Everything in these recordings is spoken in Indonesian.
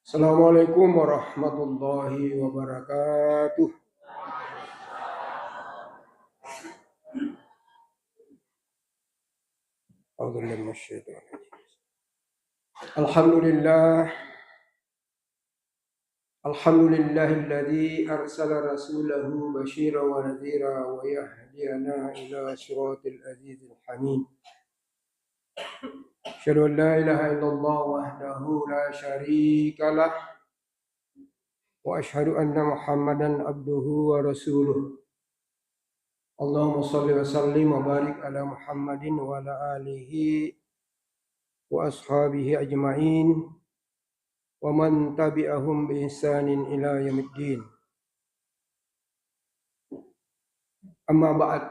Assalamualaikum warahmatullahi wabarakatuh. Alhamdulillah, alhamdulillahilladzi arsala rasulahu basyira wa nadhira wa yahdiyana ila siratil azizil hamid. Asyhadu an la ilaha illallah wahdahu la syarika lah wa asyhadu anna Muhammadan abduhu wa rasuluh. Allahumma shalli wa sallim wa barik ala Muhammadin wa ala alihi wa ashabihi ajma'in wa man tabi'ahum bi ihsanin ila yaumiddin. Amma ba'd.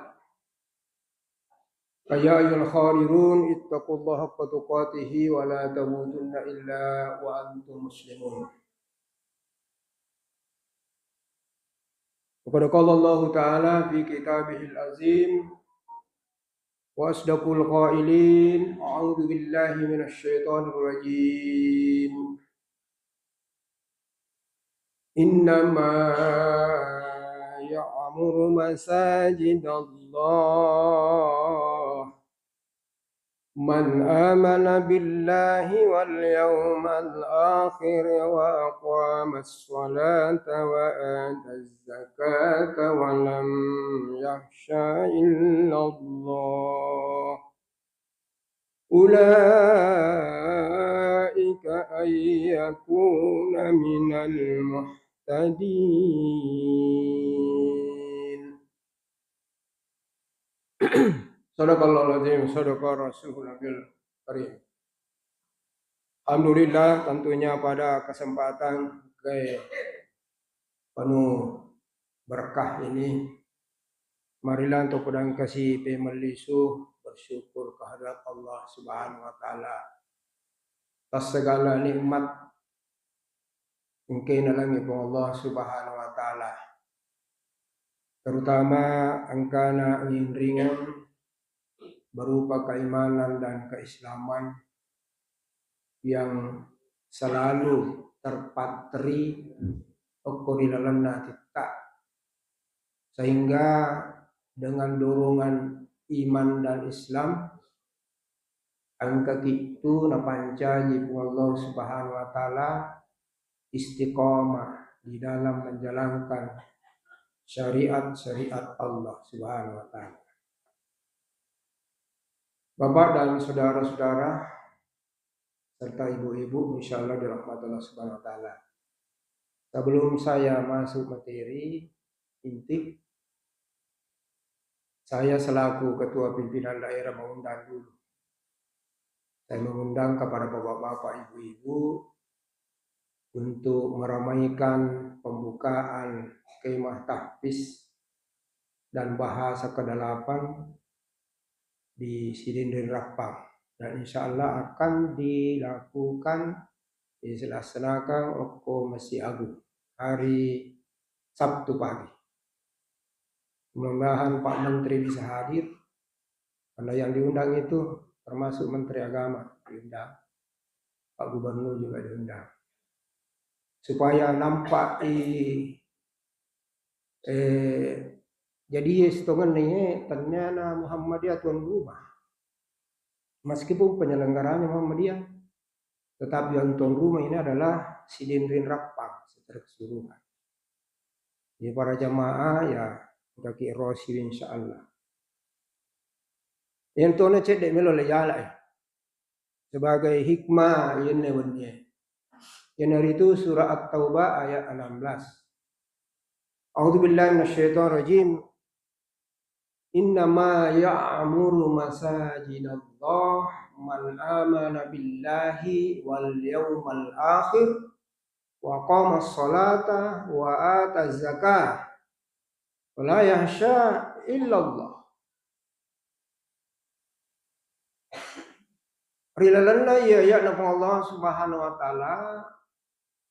Ya ayyuhal kharirun ittaqullaha haqqa tuqatih wa la tamutunna illa wa antum muslimun. Qad qala Allah Ta'ala fi kitabihil azim wa asdaqul qailin a'udzu billahi minasy syaithanir rajim. Innama ya'muru masajidallah man amana billahi wal yawmal akhir wa aqamas salata wa ataz zakata wa lam yakhsha illallah ulaika ayyakuna minal muhtadin. Sadaqallahul azim, sadaqa rasulul karim. Alhamdulillah, tentunya pada kesempatan penuh berkah ini, marilah untuk pedang kasih pemelisu bersyukur kehadirat Allah Subhanahu wa taala atas segala nikmat mungkin alami Allah Subhanahu wa taala, terutama angkana ingin ringan berupa keimanan dan keislaman yang selalu terpatri okorilalana kita, sehingga dengan dorongan iman dan Islam angka itu napanca jibu Allah Subhanahu wa taala istiqomah di dalam menjalankan syariat Allah Subhanahu wa taala. Bapak dan saudara-saudara serta ibu-ibu insyaallah dirahmati Allah Subhanahu wa taala. Sebelum saya masuk materi inti, saya selaku ketua pimpinan daerah mengundang dulu. Saya mengundang kepada bapak-bapak, ibu-ibu untuk meramaikan pembukaan kemah tahfiz dan bahasa ke-8 di Sidin Rapang, dan insya Allah akan dilaksanakan Oko Masjid Agung hari Sabtu pagi. Mudah-mudahan Pak Menteri bisa hadir, karena yang diundang itu termasuk Menteri Agama diundang, Pak Gubernur juga diundang, supaya nampak jadi setengah ini ternyata Muhammadiyah tuan rumah. Meskipun penyelenggaranya Muhammadiyah, tetapi yang tuan rumah ini adalah Sidin Rapang secara keseluruhan. Jadi para jamaah ya kaki rosi insyaallah. Yang tuan cek dek melo lejala sebagai hikmah ini bunyi. Yang itu surah At-Taubah ayat 16. A'udzubillahi minasyaitonir rajim. Innama ya'muru masajidallah man amana billahi wal yawmal akhir wa qama sholata wa ata zakah wa la yahsha illallah. Rilalana ya ayat Allah Subhanahu wa taala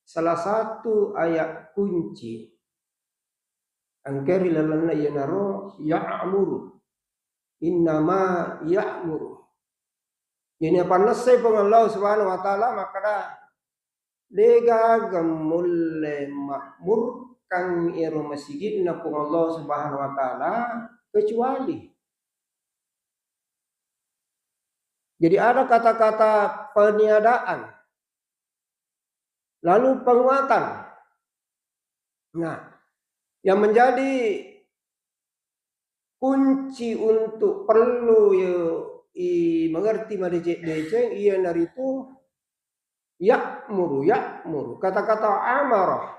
salah satu ayat kunci. Angkeri lalana ya naro ya'muru, innama ya'muru. Ini apa nasib Allah Subhanahu wa taala, maka lega gamulle makmur kang iro masjid na pung Allah Subhanahu wa taala kecuali. Jadi ada kata-kata peniadaan, lalu penguatan. Nah, yang menjadi kunci untuk perlu mengerti madeceng ia dari itu yakmuru, kata-kata amarah.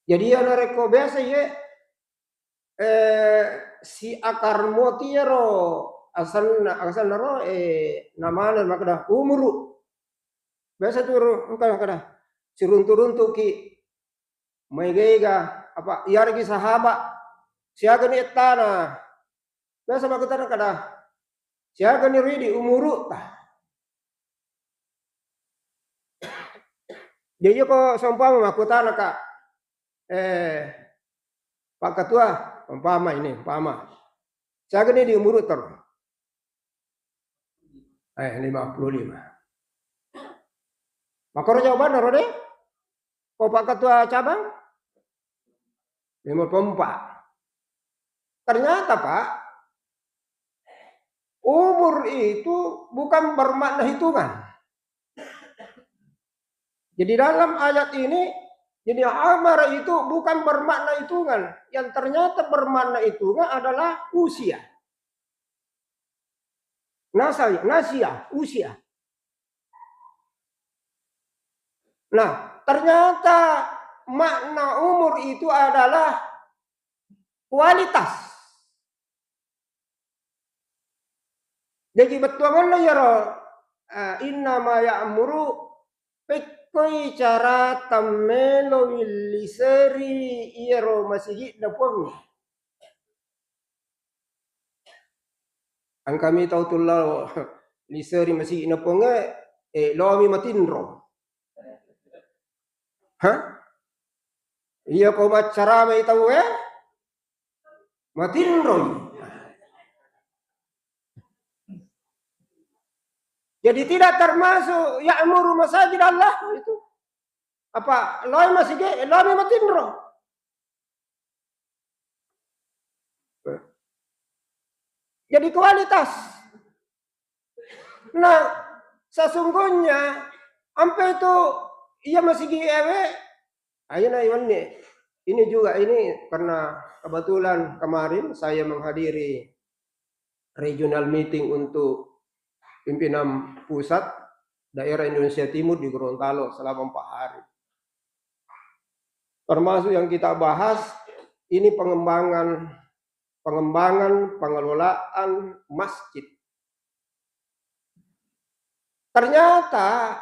Jadi ya nareko biasa ya si akar motiero asal naro nama makada umuru. Biasa tuh kada turun ki maigega apa iargi sahabat siaga ni etana. Biasa makutana kada siaga ni ridi umuru tah. Jadi kok seumpama makutana kak Pak Ketua umpama siaga ni di umuru ter 55. Makoro jawaban rode kok Pak Ketua cabang 54. Ternyata Pak, umur itu bukan bermakna hitungan. Jadi dalam ayat ini, jadi amar itu bukan bermakna hitungan. Yang ternyata bermakna hitungan adalah usia. Nasia, usia. Nah, ternyata makna umur itu adalah kualitas. Jadi betul mana ya inna ma ya'muru pekoi cara tamelo wiliseri iero masjid na pun. Ang kami tahu tulau liseri masjid na pun lomi matinro. Hah? Iya kau cara mai tahu matinro. Jadi tidak termasuk ya'muru masajid Allah itu. Apa? Loy masjid, loy matinro. Jadi kualitas. Nah, sesungguhnya sampai itu ia masih ayo na ini juga ini karena kebetulan kemarin saya menghadiri regional meeting untuk pimpinan pusat daerah Indonesia Timur di Gorontalo selama 4 hari. Termasuk yang kita bahas ini pengembangan pengelolaan masjid. Ternyata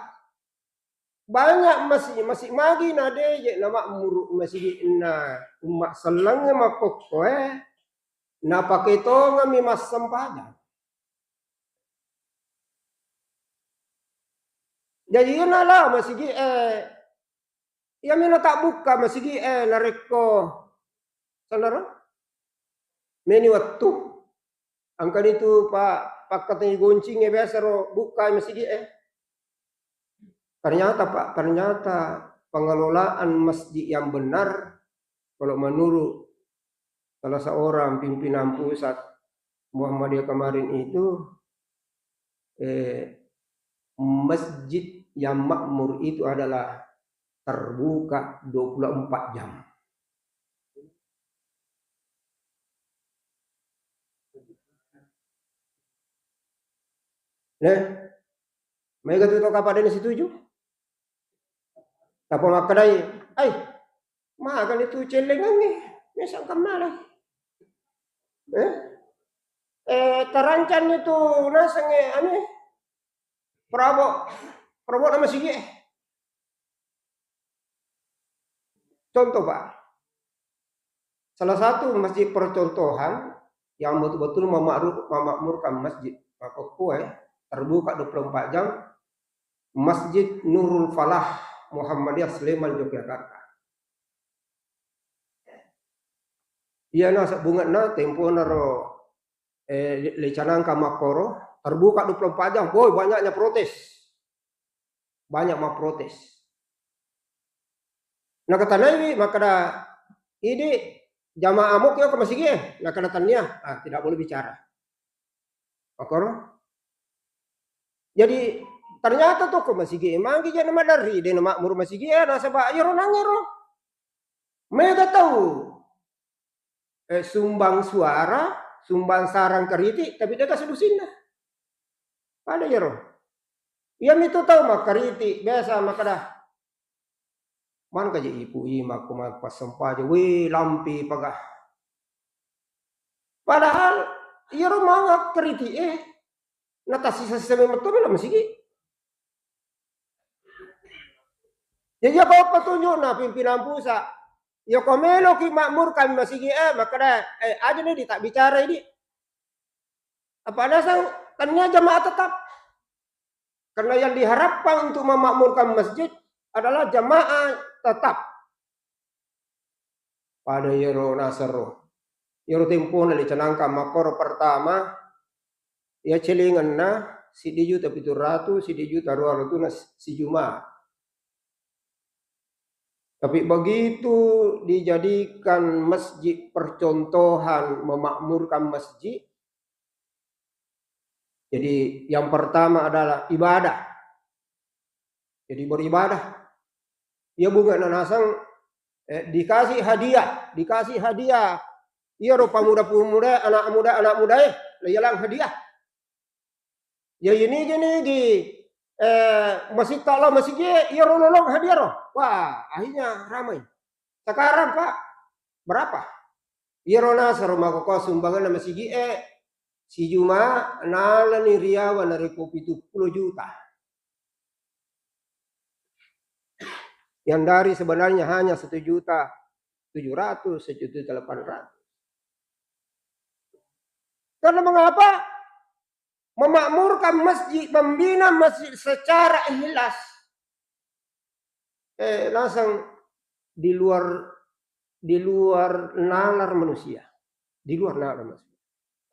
banyak masih magi nade nama muru masjid na umat selang makokoe na pakai ngami mas sempadan. Jadi lah masjid yang mina tak buka masjid nareko saudara meni waktu angkan itu pak katanya goncing biasa buka masjid ternyata pengelolaan masjid yang benar kalau menurut salah seorang pimpinan pusat Muhammadiyah kemarin itu masjid yang makmur itu adalah terbuka 24 jam. Nah, mereka tuh kapan ini setuju? Tapi makadai, makan itu celengan nih, misal kemana? Terancam itu nasenge aneh. Prabowo nama sih. Contoh Pak, salah satu masjid percontohan yang betul-betul memakmurkan masjid Papua terbuka 24 jam, Masjid Nurul Falah Muhammadiyah Sleman Yogyakarta. Iya nasa bunga na tempo naro lecanang kamakoro terbuka 24 jam, boy banyaknya protes. banyak mau protes. Nah kata Nabi maka ini jamaah amuk yo ke masjid nah kanatannya tidak boleh bicara. Makor. Jadi ternyata tuh ke masjid emang dia nama dari dia nama mur masjid nasa ba yero nangero. Mereka tahu sumbang suara, sumbang sarang keriti tapi dia kasih dusinna. Ada yero. Ia itu tahu mak keriti biasa maka dah. Man kaja ibu ima kuma pas sampaja we lampi pagah. Padahal ia rumah keriti natasi sesame metu bela masih. Jadi apa petunjuk na pimpinan pusat. Ya komelo ki makmur kami masih maka dah aja nih tak bicara ini. Apa dasar tanya jamaah tetap. Karena yang diharapkan untuk memakmurkan masjid adalah jamaah tetap. Pada yero nasaro. Yero tempo na dicanangkan makor pertama ya celingan na si juta 700 si juta 200 na si Juma. Tapi begitu dijadikan masjid percontohan memakmurkan masjid. Jadi yang pertama adalah ibadah. Jadi beribadah. Ya bukan nasang dikasih hadiah. Iya rupa muda anak muda layalang hadiah. Ya ini masih kalau masih iya rololong hadiah roh. Wah akhirnya ramai. Sekarang Pak berapa? Iya rona serumah koko sumbangan masih si Juma nalani riawan dari kopi 70 juta. Yang dari sebenarnya hanya 1.700.000, 1.800.000. Karena mengapa? Memakmurkan masjid, membina masjid secara ikhlas. Langsung di luar nalar manusia. Di luar nalar manusia.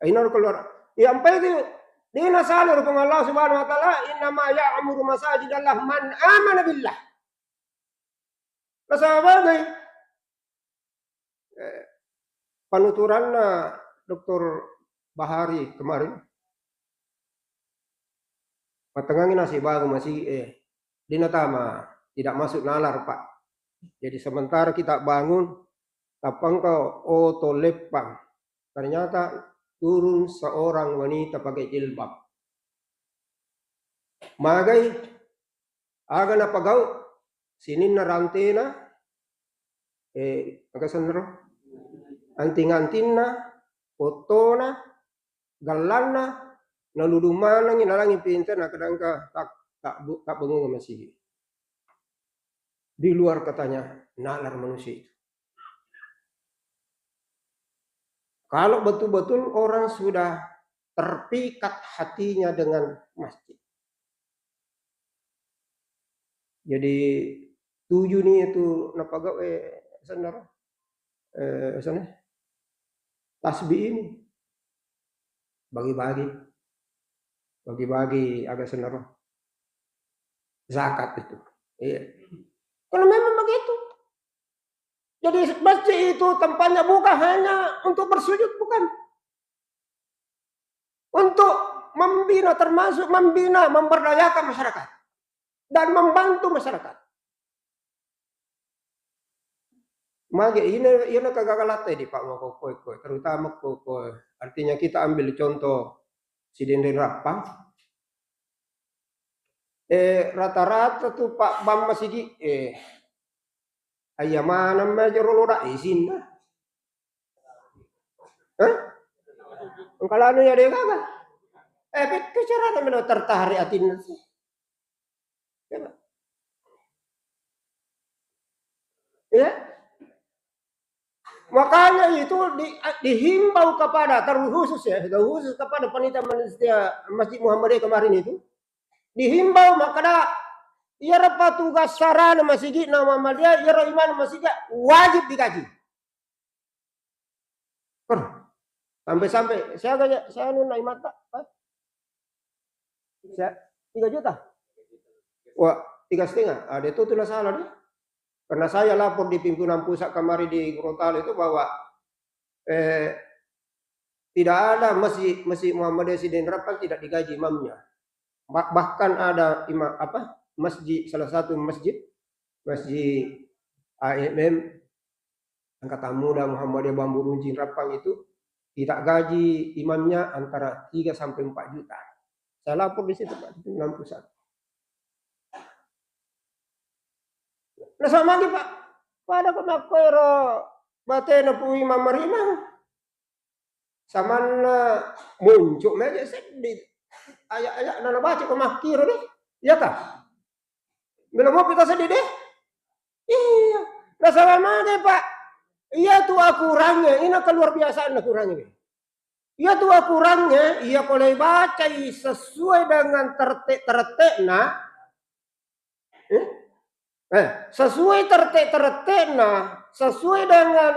Ini keluar. Yang itu dina salir dengan Allah Subhanahu wa taala innama ya'muru masajidallah man amana billah. Sebagai penuturanna Dr. Bahari kemarin patengangin nasi baru masih dinatama tidak masuk nalar Pak. Jadi sementara kita bangun tapang kau lepang ternyata turun seorang wanita pakai jilbab. Magai aga na pagau sinin na rantena aga sandro anting-antingna fotona galanna naludumana nginalangi pinta na kadang tak bengung masih. Di luar katanya nalar manusia itu. Kalau betul-betul orang sudah terpikat hatinya dengan masjid. Jadi 7 nih itu napaga saudara sana tasbih ini bagi-bagi agak saudara zakat itu. Iya. Kalau memang begitu. Jadi masjid itu tempatnya bukan hanya untuk bersujud, bukan. Untuk membina, termasuk membina, memberdayakan masyarakat. Dan membantu masyarakat. Maka ini kegagalan tadi Pak Mokokoi, terutama Kokoi. Artinya kita ambil contoh si Denden Rapang. Rata-rata tuh Pak Bang Masigi ayamana majoroloda izin dah. Kalau anu ya dia kagak. Bicara namanya tertarik atin sih. Ya. Makanya itu dihimbau kepada terkhusus kepada panitia Masjid Muhammadiyah kemarin itu. Dihimbau maka ia tugas sarana masjid nama Muhammadiyah, ia iman masjid wajib dikaji. Sampai saya nunai mata. Saya 3 juta. Wah, 3,5. Dia itu tidak salah deh. Karena saya lapor di pimpinan pusat kemarin di Gorontalo itu bahwa tidak ada masjid Muhammadiyah Sidin Rapang tidak digaji imamnya. Bahkan ada imam masjid, salah satu masjid AMM Angkatan Muda Muhammadiyah Bambu Runcing Rapang itu tidak gaji imamnya antara 3 sampai 4 juta. Saya lapor di situ Pak, di pimpinan pusat. Nah sama lagi Pak, pada kemakero batena pu imam marimang. Samana muncul meja sedih. Ayat-ayat nana baca kemakiro deh. Iya kah? Bila mau kita sedih deh. Iya. Nah sama lagi Pak. Iya tuh kurangnya. Ini keluar biasaan kurangnya. Iya tuh kurangnya. Iya kalau baca sesuai dengan tertek nah. Sesuai tertek nah. Sesuai dengan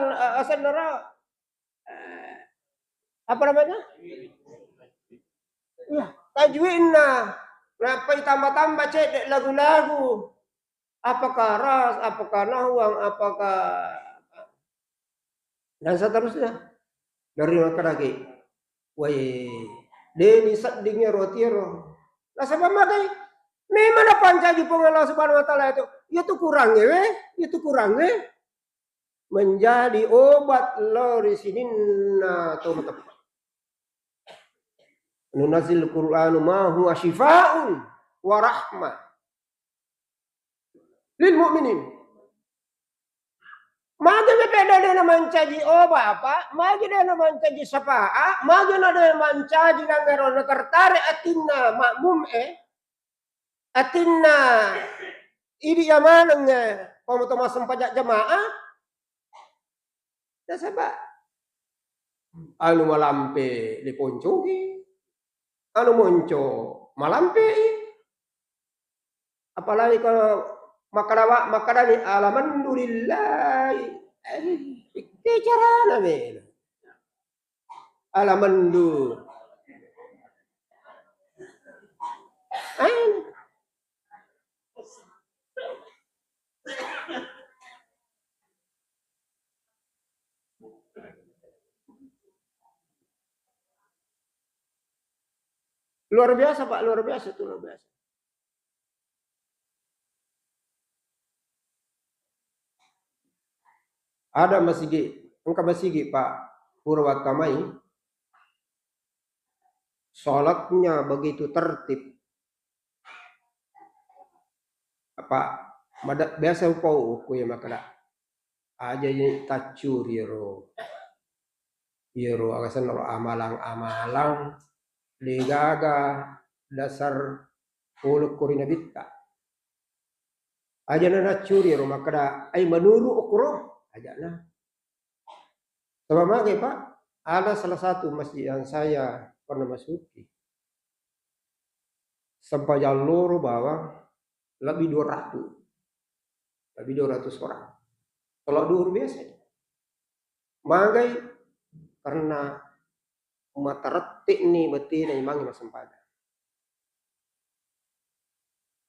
apa namanya? Ya, tajwidna. Kenapa ditambah-tambah cedek lagu-lagu? Apakah ras, apakah nahwang, apakah dan seterusnya. Dari lagi. Woi, deni sadingnya rotiro. Lah sebab makai memang apa pancaji pengalah Subhanahu wa taala itu. Itu kurang ya, itu kurang ya. Menjadi obat lori sininna teman-teman. Nunazil Qur'anu ma huwa syifaa'un wa rahmah lil mu'minin. Magi beda dengan mancaji obat apa? Magi dengan mancaji syafa'a, magi dengan mancaji nangero tertarik atinna makmum atinna ini yamananya pemotongan sempajak jamaah. Ya sebab anu malampe diponcogi. Anu monco malampe. Apalagi kalau makadani alhamdulillah. Itu cara nabe. Alhamdulillah. Luar biasa Pak, luar biasa itu luar biasa. Ada masjid, engkau masjid Pak Purwatamai, sholatnya begitu tertib. Apa biasa upau ya makada aja ini tacur yero agasan amalang ligaga dasar uluk kurina bitta aja na curi rumah kada ay manuru ukro aja na sama mage Pak ada salah satu masjid yang saya pernah masuki sampai jalur bawah lebih 200 orang kalau duhur biasa magai karena mata retik nih betina imang masam pada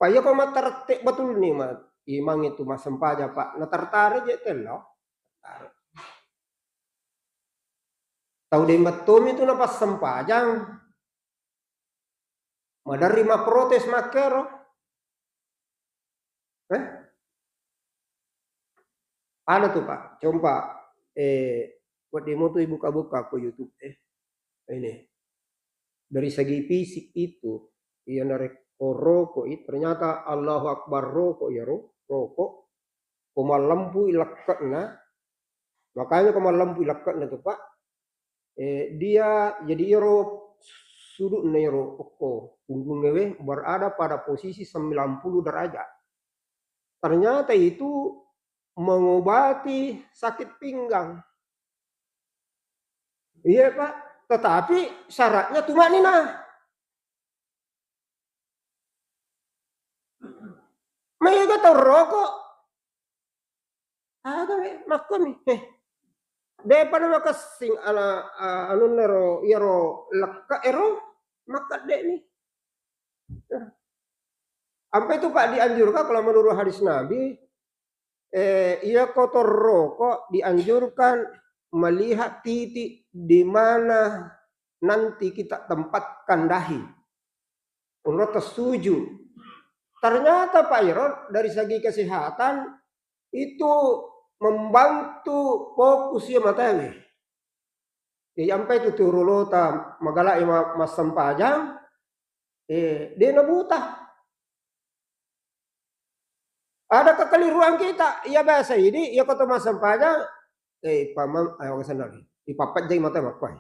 paya kok mata retik betul nih imang itu masam pada Pak nah tertarik aja telo tahu deh betul itu napas sempajang madarima protes makero ada tuh Pak coba buat demo tuh buka-buka ke YouTube ini dari segi fisik itu ia narek rokok itu ternyata Allahu Akbar rokok ya rokok koma lampu ilakatna makanya koma lampu ilakatna tuh Pak dia jadi iro sudut nero punggung ngewe berada pada posisi 90 derajat ternyata itu mengobati sakit pinggang iya Pak tetapi syaratnya tumanina Mega tau rokok. Ada makom depan makasing anu nero iro lakka ero makat dek nih. Sampai itu Pak dianjurkan kalau menurut hadis Nabi, ia kotor rokok dianjurkan melihat titik di mana nanti kita tempatkan dahi. Menurut setuju. Ternyata Pak Iron dari segi kesehatan itu membantu fokus ya matanya. Ya sampai itu turulota magala mas sempajang, dia nabuta. Ada kekeliruan kita, ya biasa ini, ya kata mas sempajang, pamam ayo ke sana, ipapat jeng mata makai.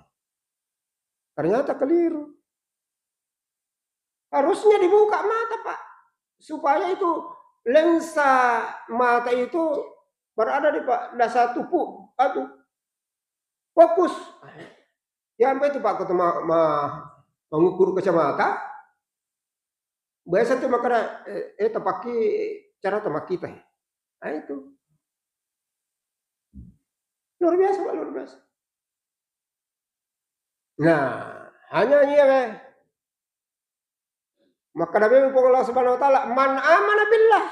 Ternyata keliru. Harusnya dibuka mata Pak, supaya itu lensa mata itu berada di dasar tubuh, fokus. Ya sampai itu Pak kata mengukur kacamata. Biasa tuh makanya pakai cara temak kita. Nah itu luar biasa Pak, luar biasa. Nah hanya ini maka Nabi Allah Subhanahu Wa Taala man amana billah.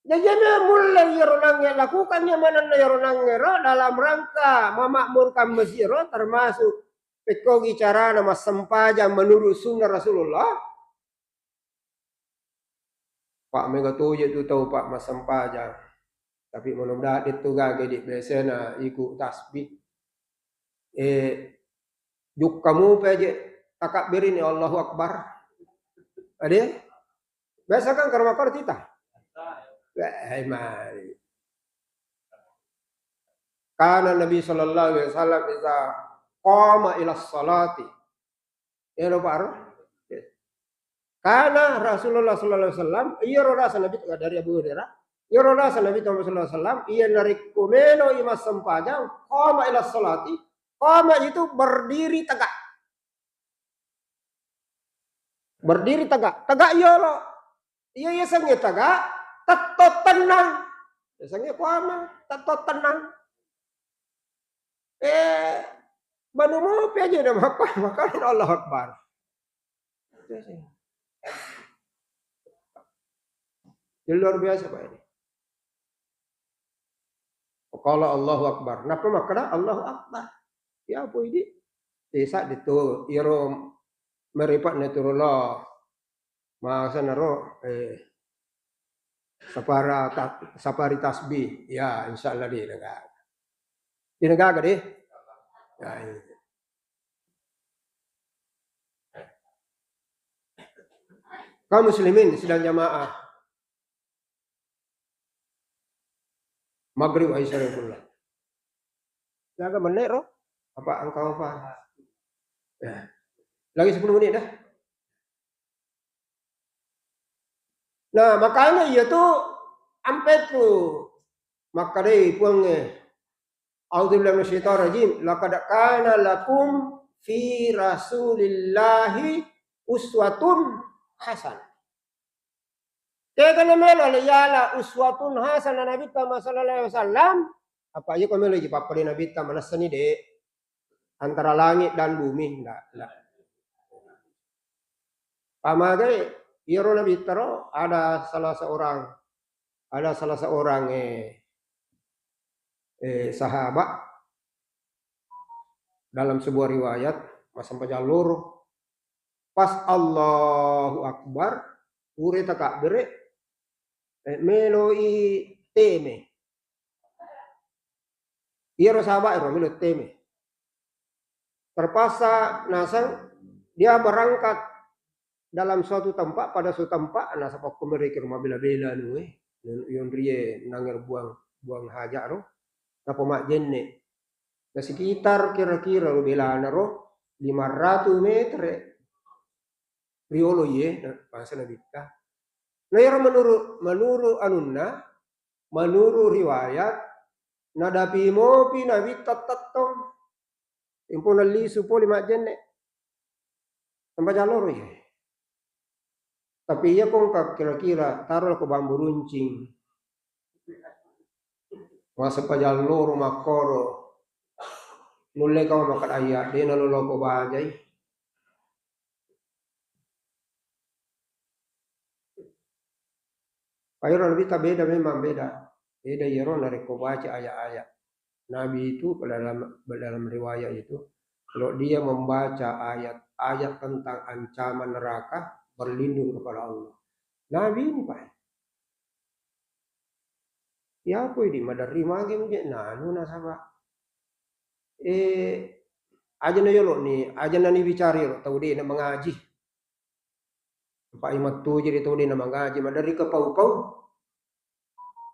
Jadi mulai yeronangnya lakukannya mana yeronangnya dalam rangka memakmurkan masjid termasuk pekogi cara nama sempaja menurut sunnah Rasulullah. Pak Megatoje itu tahu Pak mas sempaja. Tapi mudah-mudahan itu gak di biasanya ikut tasbih. Juk kamu peje takbirin ya Allahu Akbar. Ada? Biasa kan karena makar kita. Karena Nabi Sallallahu Alaihi Wasallam bisa qama ila salati. Ya lo Pak. Karena Rasulullah Sallallahu Alaihi Wasallam iya rasa Nabi dari Abu Hurairah. Iya rasa Nabi Sallallahu Alaihi Wasallam iya narik kumeno imas sempajang qama ila salati. Qama itu berdiri tegak. Berdiri tegak. Tegak iya lo. Iya sangnya tegak. Tetap tenang. Sangnya qama. Tetap tenang. Banu mau aja dah makan Allah Akbar. Jadi luar biasa Pak ini. Kalau Allahu Akbar. Napa makna Allahu Akbar? Ya apa ini? Desa itu irom meripat naturullah. Masa naro sapari tasbih. Ya insyaallah di negara. Di negara deh. Ya, ini. Kaum muslimin sedang jamaah maghrib aisyarullah. Jaga menit roh. Apa engkau apa? Ya. Lagi 10 menit dah. Nah makanya ia tuh sampai tuh maka deh puang A'udzubillahi minasyaitonir rajim. Laqad kana lakum fi Rasulillahi uswatun hasanah. Kaya melo yala uswatun hasanah Nabi Muhammad sallallahu alaihi wasallam. Apa aja kau lagi papa Nabi Muhammad seni deh antara langit dan bumi enggak. Pamagai iro Nabi taro ada salah seorang sahabat dalam sebuah riwayat sampai jalur pas Allahu Akbar ure takbir meloi teme iro sahabat iro melo teme terpaksa nasang dia berangkat dalam suatu tempat pada suatu tempat nasa pokok mereka rumah bela-bela yon rie nangir buang hajat roh napa mak jenne nah sekitar kira-kira ro belana roh 500 meter riolo ye bahasa Nabi kita nah ya menurut anunna menurut riwayat nadapi mopi Nabi tatatong impun li supo 5 jenne sampai jalur ye tapi ya kong kira-kira taruh ke bambu runcing masa pajalur makoro mulai kau makan ayat dia nalu loko bajai Payro Nabi tak beda, memang beda. Beda yero dari kau baca ayat-ayat. Nabi itu dalam riwayat itu, kalau dia membaca ayat-ayat tentang ancaman neraka, berlindung kepada Allah. Nabi ini Pak. Ya apa ini? Madari magi mungkin. Nah, nuna sama. Aja na yolo ni, aja na ni bicara yolo. Tahu dia nak mengaji. Pak Imat tu jadi tahu dia nak mengaji. Madari ke pau-pau.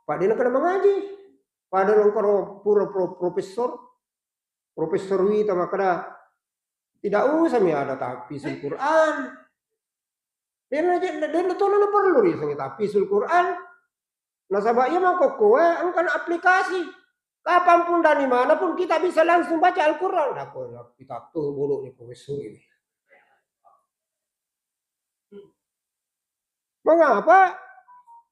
Pak dia nak kena mengaji. Padahal kalau pura profesor wita makanya tidak usah mi ada tahfidzul Quran. Dia tuh na perlu ri sangi tahfidzul Quran. Nasabah iya mah kowe angkan aplikasi. Kapanpun dan dimanapun kita bisa langsung baca Al-Quran. Nah, kita tuh bulu nih profesor ini. Mengapa?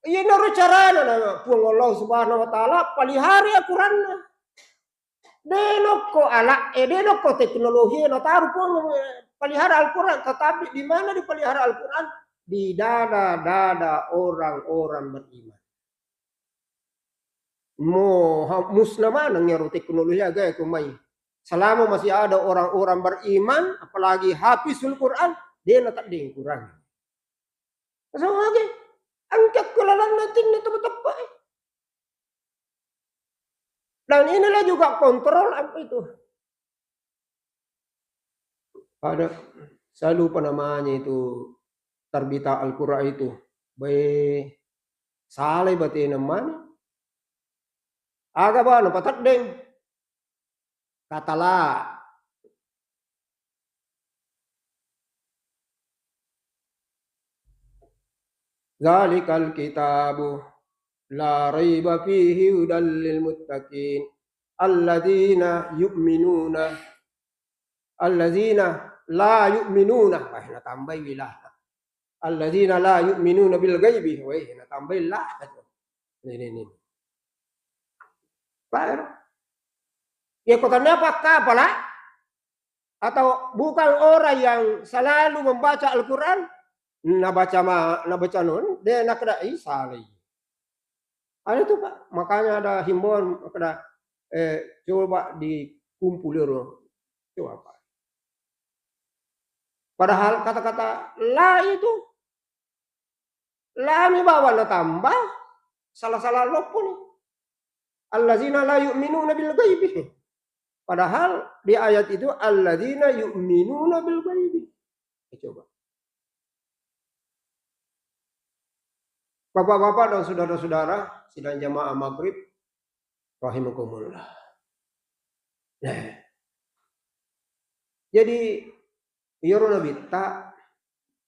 Iya naruh caranya nama puang Allah Subhanahu Wa Taala palihari Al-Quran. Denoko ala, denoko teknologi na taruh puang palihara Al-Quran. Tetapi di mana dipelihara Al-Quran? Di dada orang-orang beriman. Musnah mana ngeru teknologi agak kumai. Selama masih ada orang-orang beriman, apalagi hafizul Quran, dia nak tak deng kurang. Sama lagi, angkat kelalan nanti tepat-tepat. Dan inilah juga kontrol apa itu. Ada, saya lupa namanya itu, terbita Al-Quran itu. Saleh berarti namanya. Agak ba, napatat deng. Katalah. Zalikal kitabu la raiba fihi hudal lil muttaqin alladzina la yu'minuna na tambah wilah alladzina la yu'minuna bil ghaibi na tambah lah ini Pak ya kotanya apa lah atau bukan orang yang selalu membaca Al-Quran nabaca non dia nak ada saleh. Ada tuh Pak, makanya ada himbauan kepada coba dikumpul coba Pak. Padahal kata-kata la itu la mi bawa na tambah salah-salah lopo nih. Allazina la yu'minuna bil ghaibi. Padahal di ayat itu allazina yu'minuna bil ghaibi. Coba. Bapak-bapak dan saudara-saudara sidang jamaah maghrib rahimakumullah. Nah. Jadi Yoro Nabi tak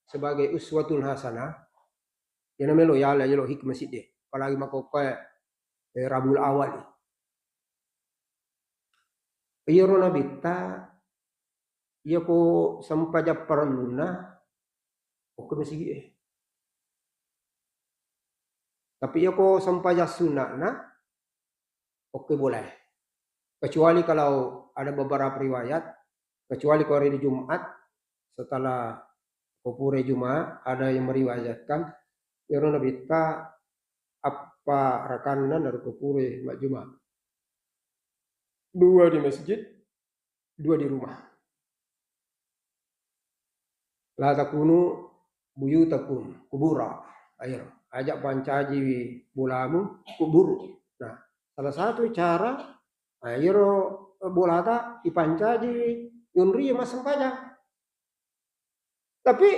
sebagai uswatun hasanah yang namanya ya lah yelo hikmah sideh apalagi makokai Rabiul Awal. Yoro Nabi tak ia ko sampaja perluna oke masih tapi ia ko sampaja sunatna oke boleh. Kecuali kalau ada beberapa riwayat, kecuali kalau hari Jumat setelah kupure Jumat ada yang meriwayatkan Yoro Nabi tak apa rakanan dari kupure Mak Jumat. 2 di masjid, 2 di rumah. La takunu buyutakum kubura. Ayo, ajak pancaji bulamu kuburu. Nah, salah satu cara ayo bolata ipancaji yunri mas sempaja. Tapi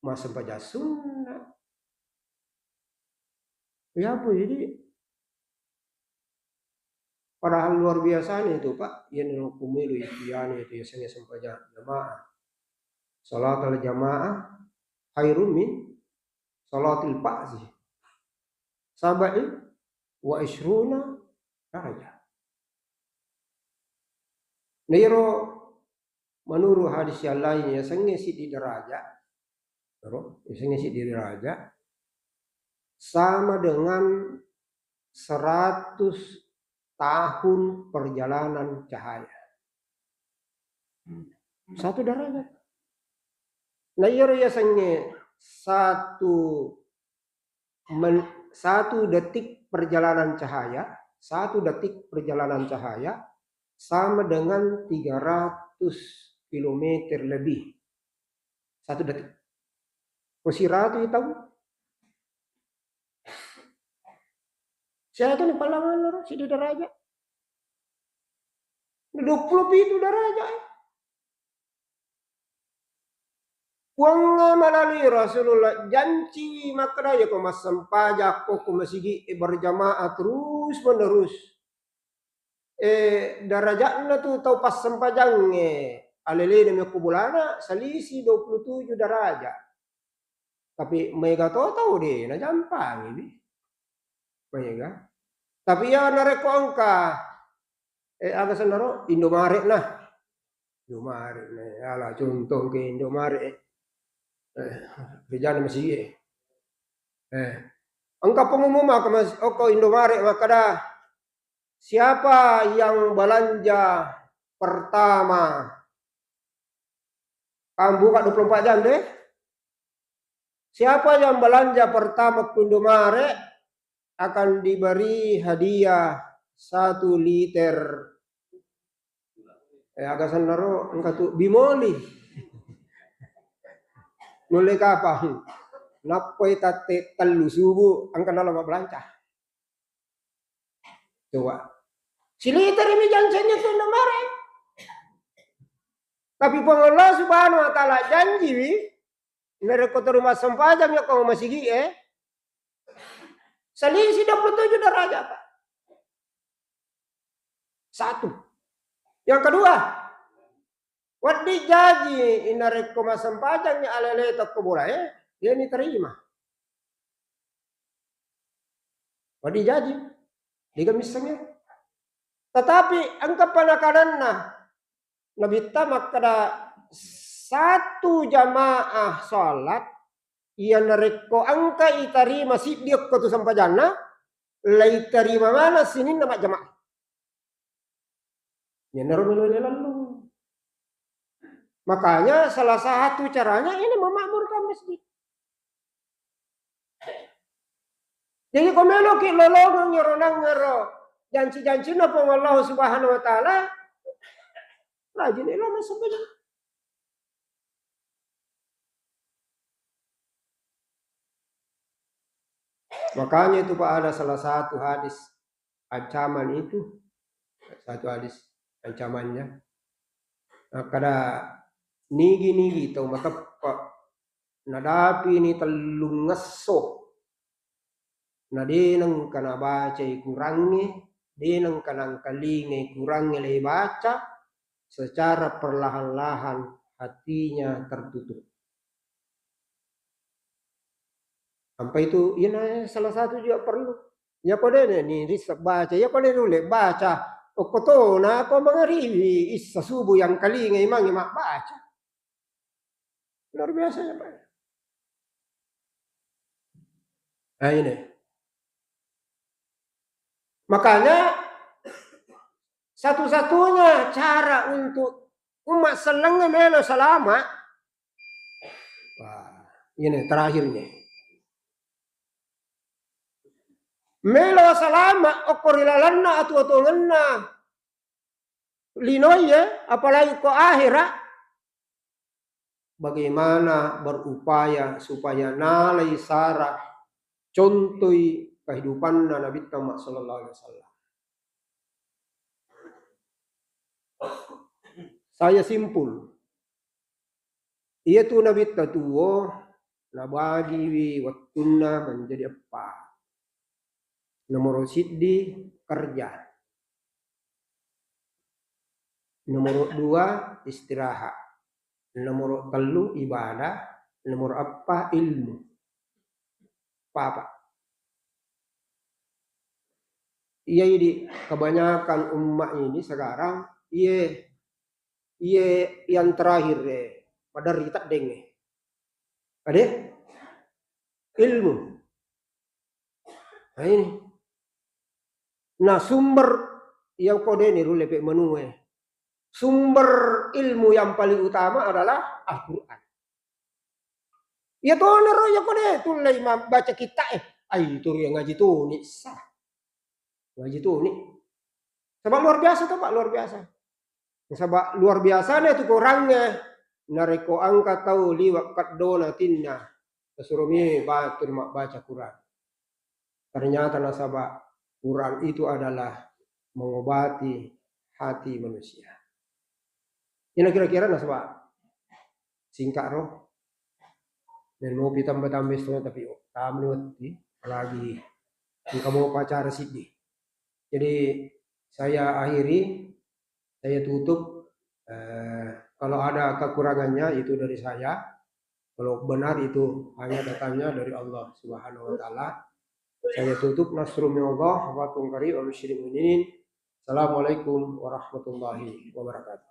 mas sempaja sunnah. Ya apa jadi padahal luar biasanya itu Pak, yang kumilu istiani itu biasanya sempaja jamaah. Salatul jamaah khairun min salatil fa'zi. Sabai wa ishruna darajah. Nero menurut hadis yang lainnya sengesi di derajat. Sengesi di derajat sama dengan 100 tahun perjalanan cahaya. 1 derajat. Nah iya ya sengnya 1 detik perjalanan cahaya, 1 detik perjalanan cahaya sama dengan 300 km lebih. 1 detik. Kusira itu tahu? Saya kan palangan lor, si daraja. 20 itu daraja. Wang melalui Rasulullah janji makna ya ko masampaja ko masigi berjamaah terus menerus. Darajatnya tuh tau pas sempajang alele demi kubulana salisi 27 derajat. Tapi mega tahu deh, na jampang ini. Mega. Tapi ya nareko angka aga sendaro Indomaret nah. Indomaret nah, ala contoh ke Indomaret. Bijana masih angka pengumuman ke Indomaret makada siapa yang belanja pertama kamu buka 24 jam deh. Siapa yang belanja pertama ke Indomaret akan diberi hadiah 1 liter agak sendaro angka tuh bimoli. Mulai kapan? Napoi tate telu subuh angka lama belanja. Coba. Si liter ini janjinya tuh Indomaret. Tapi pengelola subhanahu wa ta'ala janji dari kota rumah sempajang ya kau masih selisih 27 derajat Pak. 1. Yang kedua, wadi jaji inare koma sempajangnya alele tak kebulai dia ini terima. Wadi jaji dia misalnya. Tetapi angka panakananna Nabi tamak kada 1 jamaah salat ia nareko angka itarima si dia ko tu sampajana lai tarima mana sini nama jamaah. Ya naruh lalu. Makanya salah satu caranya ini memakmurkan masjid. Jadi komelo ki lolong nyeronang ngero janji-janji na pong Allah Subhanahu wa taala rajin ilo masuk aja. Makanya itu Pak ada salah satu hadis ancaman itu. Satu hadis ancamannya. Nah, kada nigi tau matappa nadapi ni telung ngeso. Nadenang kana baca kurangi, denang kanang kalingi kurangi le baca, secara perlahan-lahan hatinya tertutup. Sampai itu, ya salah satu juga perlu. Ya pada nih riset baca, ya pada dulu baca. Okoto na ako mengariwi isa subuh yang kalingi mang mak baca. Luar biasa ya Pak. Nah ini. Makanya satu-satunya cara untuk umat selengah melo selama. Wah, ini terakhirnya. Melo selama okorilalanna atau ngenna. Linoy ya, apalagi ko akhirat. Bagaimana berupaya supaya nalai sarah contoi kehidupan Nabi Muhammad sallallahu alaihi wasallam. Saya simpul. Ia tu Nabi tatuo nabagi waktuna menjadi apa? Nomor siddi kerja. Nomor 2 istirahat. Nomor 3 ibadah. Nomor 4 ilmu. Apa? Iya ini kebanyakan umat ini sekarang iya yang terakhir pada ritak denge. Ada ilmu. Nah ini. Nah sumber yang kode ini rulepek menue. Sumber ilmu yang paling utama adalah Al-Quran. Ya toh nero ya kode tulai baca kita Itu yang ngaji tuh nih sah. Ngaji tuh nih. Sebab luar biasa tuh Pak, luar biasa. Sebab luar biasanya tuh orangnya. Nareko angka tahu liwat kadona tinna. Kesurumi baca Quran. Ternyata nasabah Quran itu adalah mengobati hati manusia. Ini kira-kira nasabah singkat roh. Dan mau tambah-tambah setengah tapi tamu lagi kamu pacara sini. Jadi saya akhiri, saya tutup. Kalau ada kekurangannya itu dari saya. Kalau benar itu hanya datangnya dari Allah Subhanahu wa taala. Saya tutup nasrul minallah wa tungkari wa muslimin. Assalamualaikum warahmatullahi wabarakatuh.